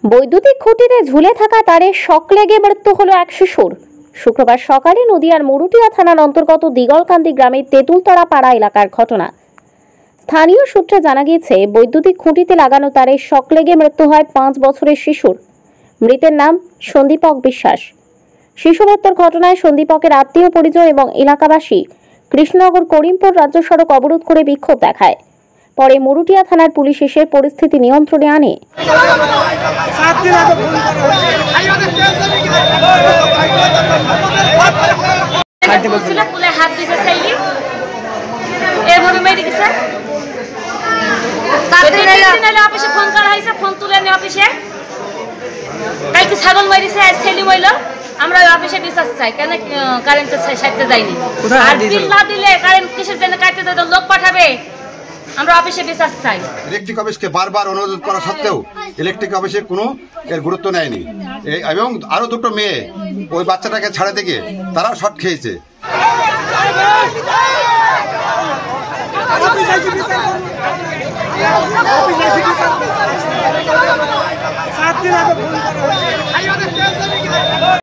বৈদ্যুতিক খুঁটিতে ঝুলে থাকা তারে শক লেগে মৃত্যু হলো এক শিশুর। শুক্রবার সকালে নদিয়ার মুরুটিয়া থানার অন্তর্গত দিগলকান্দি গ্রামের তেঁতুলতলা পাড়া এলাকার ঘটনা। স্থানীয় সূত্রে জানা গিয়েছে, বৈদ্যুতিক খুঁটিতে লাগানো তারে শক লেগে মৃত্যু হয় 5 বছরের শিশুর। মৃতের নাম সন্দীপক বিশ্বাস। শিশু মৃত্যুর ঘটনায় সন্দীপকের আত্মীয় পরিজন এবং এলাকাবাসী কৃষ্ণনগর করিমপুর রাজ্য সড়ক অবরোধ করে বিক্ষোভ দেখায়। পরে মুরুটিয়া থানার পুলিশ এসে পরিস্থিতি নিয়ন্ত্রণে আনে। ছাগল মারিছে, ছেলে মইল, আমরা অফিসে বিশ্বাস চাই কেন কারেন্টের সাইডে যাইনি। আর বিল না দিলে কারেন্ট কিসের জন্য কাটতে যাবে, লোক পাঠাবে, আমরা অফিসে বিশ্বাস চাই। ইলেকট্রিক অফিসকে বারবার অনুরোধ করা সত্ত্বেও ইলেকট্রিক অফিসে কোনো এর গুরুত্ব নেয়নি এবং আরো দুটো মেয়ে ওই বাচ্চাটাকে ছাড়াতে গিয়ে তারাও শর্ট খেয়েছে।